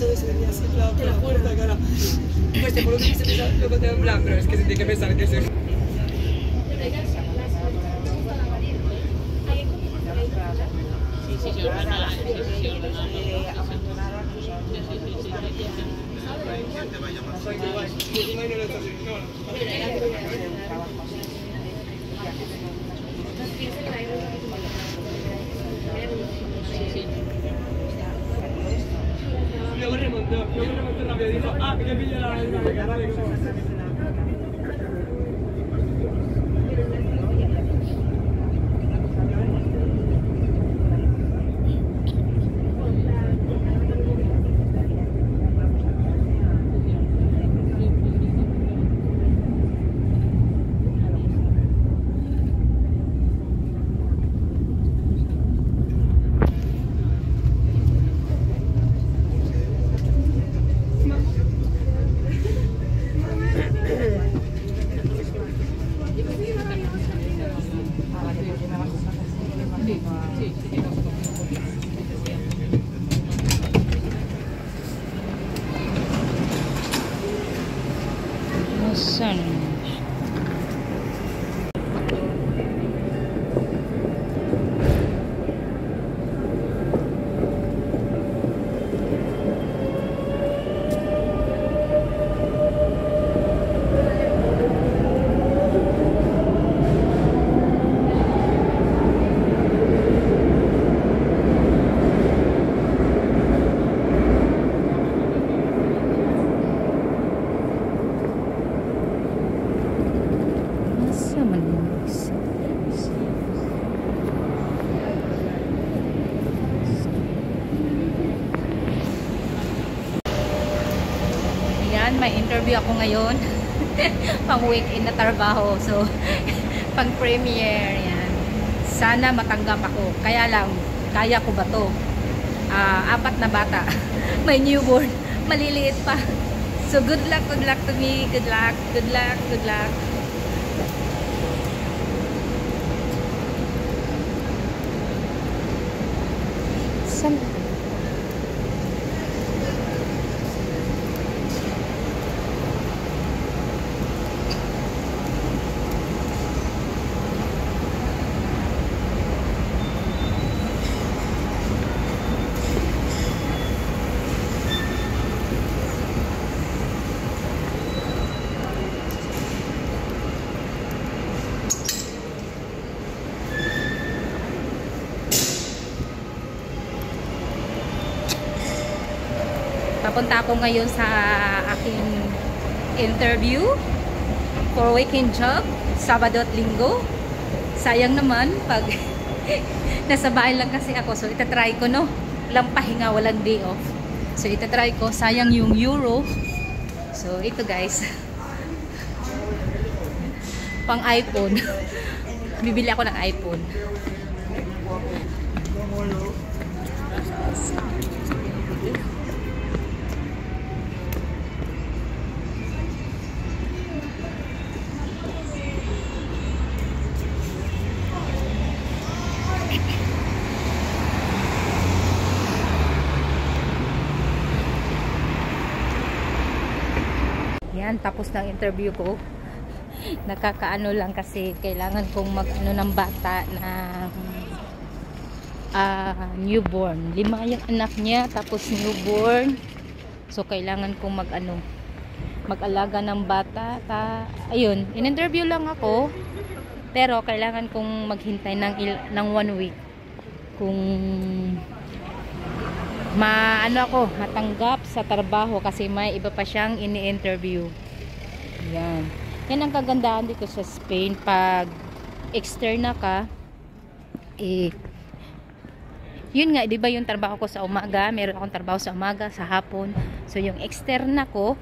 eso venía así, te la juro. Pues te juro que se piensa lo que tengo en plan, pero es que se tiene que pensar que se... Luego remontó rápido y dijo, ah, que pilla la dinámica, dale, que Nasaan? May interview ako ngayon pang weekend na trabaho, so pang premiere yan. Sana matanggap ako, kaya lang kaya ko ba to? 4 na bata may newborn, maliliit pa, so good luck to me, good luck. Papunta ako ngayon sa aking interview for weekend job, Sabado at Linggo. Sayang naman pag nasa bahay lang kasi ako, so itatry ko, no? Walang pahinga, walang day off. So itatry ko, sayang yung euro. So ito guys, pang iPhone. Bibili ako ng iPhone. Yan, tapos ng interview ko. Nakakaano lang kasi kailangan kong mag-ano ng bata na newborn. 5 yung anak niya, tapos newborn. So kailangan kong mag-alaga ng bata. Ayun, in-interview lang ako. Pero kailangan kong maghintay ng 1 week. Kung matanggap sa trabaho kasi may iba pa siyang ini-interview. Yan. Yan ang kagandahan dito sa Spain. Pag externa ka, yun nga, di ba yung trabaho ko sa umaga, meron akong trabaho sa umaga, sa hapon. So yung externa ko,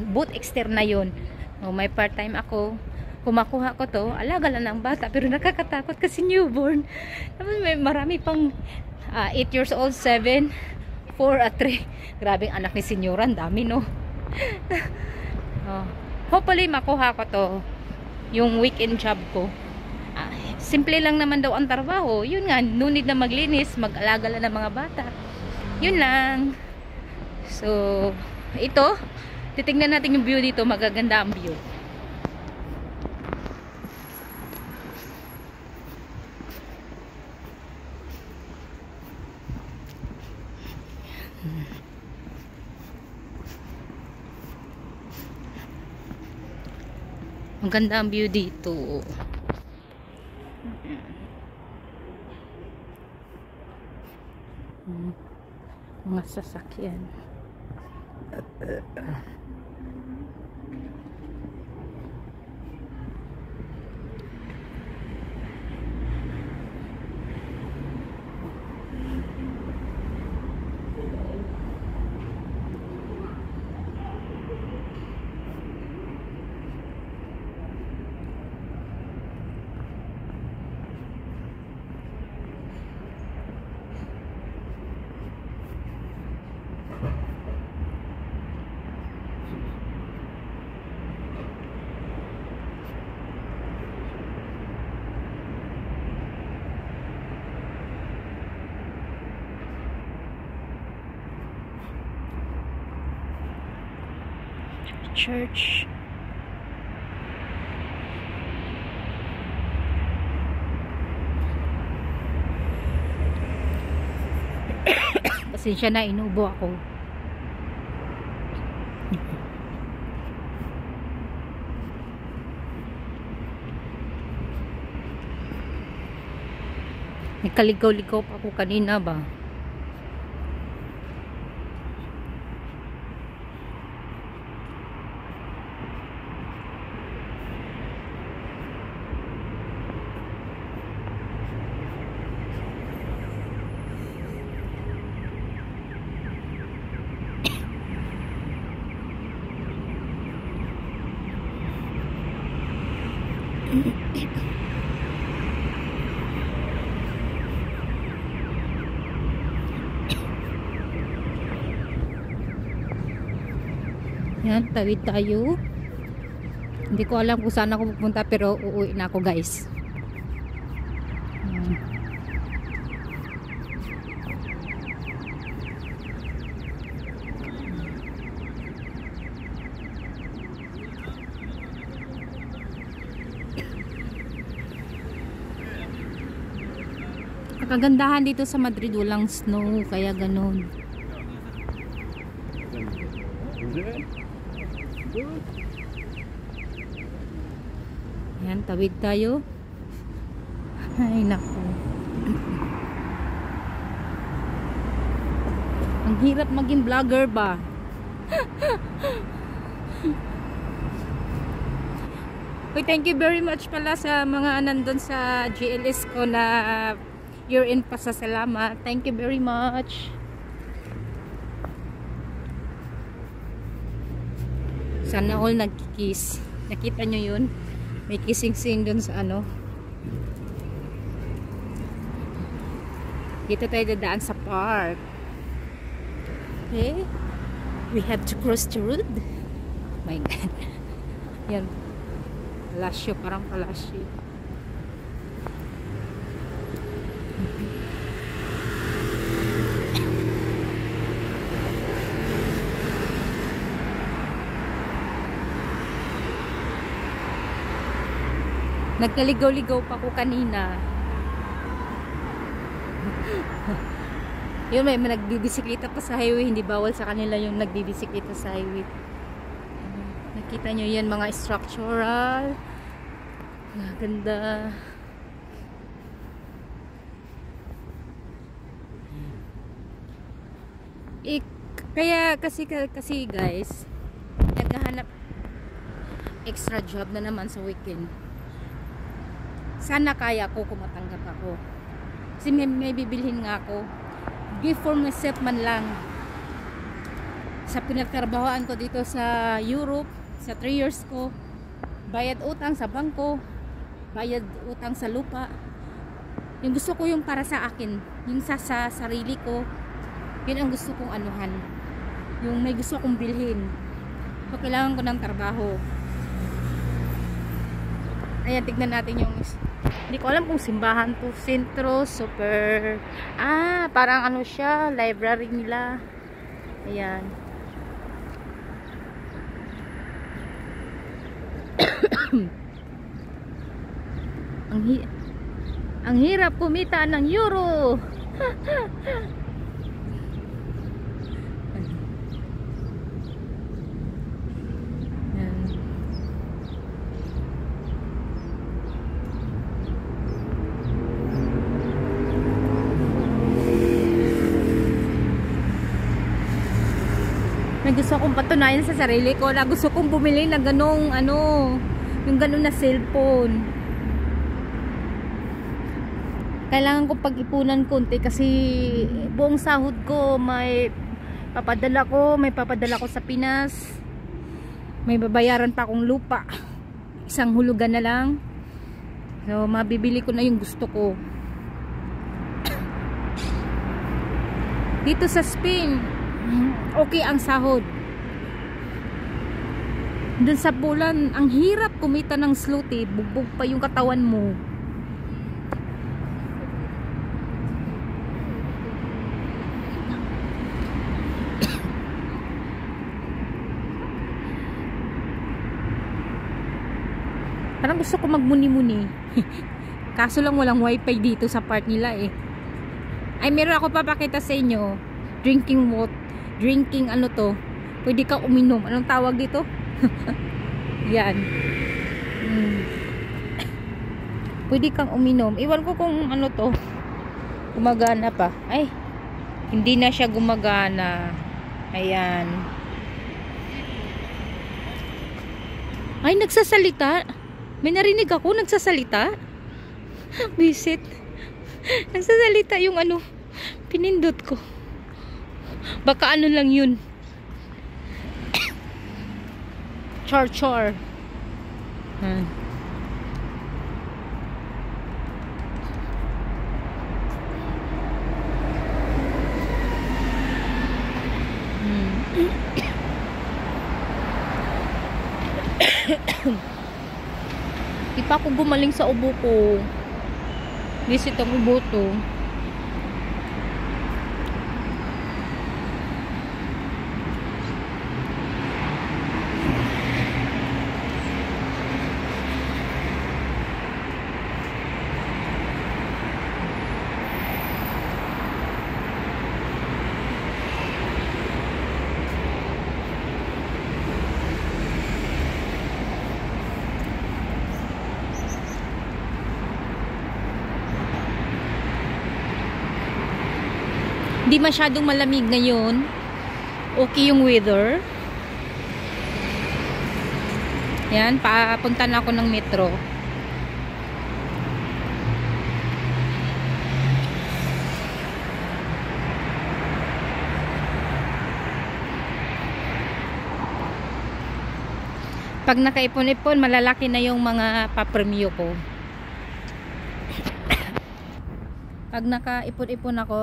both externa yun. May part-time ako. Kumakuha ko to, alaga lang ng bata, pero nakakatakot kasi newborn. May marami pang 8 years old, 7, 4 at 3. Grabe ang anak ni senyoran, dami, no? Hopefully makuha ko to, yung weekend job ko. Simple lang naman daw ang trabaho. Yun nga, no need na maglinis, mag-alaga lang ng mga bata. Yun lang. So, ito, titingnan natin yung view dito. Magaganda ang view. Maganda ang view dito. Mga sasakyan. Church. Pasensya na, inubo ako. Nagkaligaw-ligaw pa ako kanina ba? Yan, tawid tayo. Hindi ko alam kung saan ako pupunta pero uuwi na ako, guys. Kagandahan dito sa Madrid, walang snow, kaya ganun. Yan, tawid tayo. Ay, naku. Ang hirap maging vlogger ba? Okay, thank you very much pala sa mga nandun sa GLS ko na year-end pasasalamat. Thank you very much. Sana all nagkikiss. Nakita nyo yun? May kissing scene dun sa ano. Dito tayo dadaan sa park. Okay. We have to cross the road. Oh my God. Yan. Palasyo. Parang palasyo. Nagkaligaw-ligaw pa ko kanina. Yun, may nagbibisikleta pa sa highway. Hindi bawal sa kanila yung nagbibisikleta sa highway. Nakita nyo yan, mga structural. Ganda. Kaya kasi guys, naghahanap extra job na naman sa weekend. Sana kaya ko kung matanggap ako. Kasi may bibilhin nga ako. Give for myself man lang. Sa pinagtrabahoan ko dito sa Europe, sa 3 years ko, bayad utang sa bangko, bayad utang sa lupa. Yung gusto ko yung para sa akin, yung sa sarili ko, yun ang gusto kong anuhan. Yung may gusto kong bilhin. So, kailangan ko ng trabaho. Ayan, tignan natin yung, hindi ko alam kung simbahan to, Centro Super, parang ano siya, library nila. Ayan. ang hirap kumita ng euro. Na gusto kong patunayan sa sarili ko na gusto kong bumili ng ganong yung ganon na cellphone. Kailangan ko pag-ipunan konti kasi buong sahod ko may papadala ko sa Pinas. May babayaran pa akong lupa. Isang hulugan na lang. So mabibili ko na yung gusto ko. Dito sa Spain, okay ang sahod. Doon sa Poland, ang hirap kumita ng zloty, bugbog pa yung katawan mo. Parang gusto ko magmuni-muni. Kaso lang walang wifi dito sa part nila eh. Ay, meron ako papakita sa inyo. Drinking ano to. Pwede kang uminom. Anong tawag dito? Yan. Pwede kang uminom. Iwan ko kung ano to. Gumagana pa. Ay, hindi na siya gumagana. Ayan. Ay, nagsasalita. May narinig ako, nagsasalita. Visit. Nagsasalita yung ano, pinindot ko. Baka ano lang yun. Char. Di pa ako gumaling sa ubo ko. Visit ang ubo to. Hindi masyadong malamig ngayon. Okay yung weather. Yan, papunta na ako ng metro. Pag nakaipon-ipon, malalaki na yung mga papremyo ko. Pag nakaipon-ipon ako,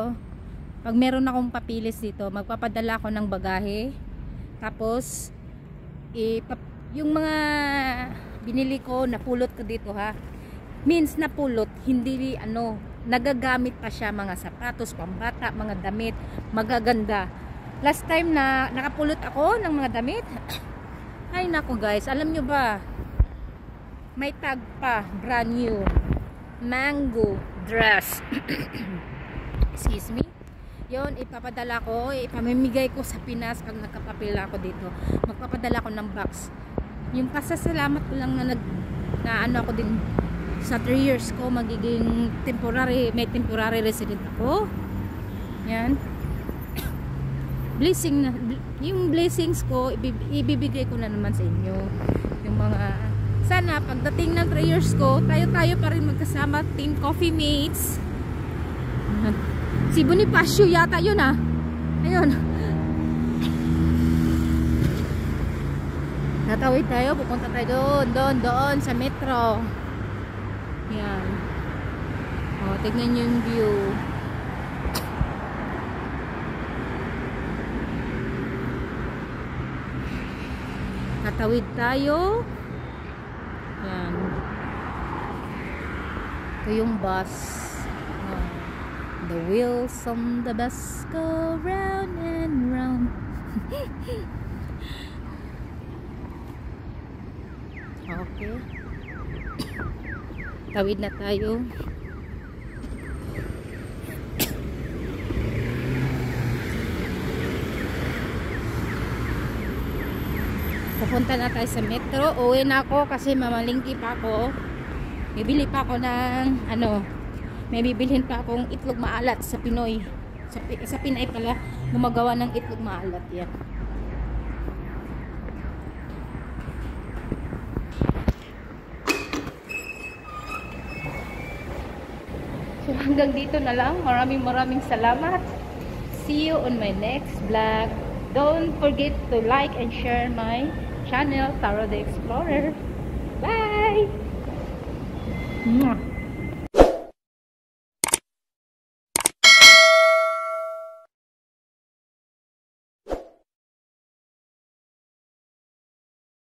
pag meron akong papilis dito, magpapadala ako ng bagahe. Tapos, yung mga binili ko, napulot ko dito ha. Means napulot, hindi nagagamit pa siya, mga sapatos, pambata, mga damit, magaganda. Last time na nakapulot ako ng mga damit, ay nako guys, alam nyo ba, may tag pa, brand new, mango dress. Excuse me. Yon, ipapadala ko, ipamimigay ko sa Pinas pag nagkapapila ako dito. Magpapadala ko ng box. Yung pasasalamat ko lang na ano ako din sa 3 years ko, magiging may temporary resident ako. Yan. Blessing na, yung blessings ko, ibibigay ko na naman sa inyo. Yung mga, sana pagdating ng 3 years ko, tayo pa rin magkasama, team coffee mates. Si Bonifacio yata yun ah. Ayun. Natawid tayo, pupunta tayo doon sa metro. Yan. O, tignan nyo yung view. Natawid tayo. Yan. Ito yung bus. The wheels on the bus go round and round. Okay. Tawid na tayo. Pupunta na tayo sa metro. Uwi na ako kasi mamalingki pa ako. Bibili pa ako ng ano, may bibilhin pa akong itlog maalat sa Pinoy. Sa Pinay pala gumagawa ng itlog maalat yan. So hanggang dito na lang. Maraming salamat. See you on my next vlog. Don't forget to like and share my channel, Taro the Explorer. Bye! Mwah.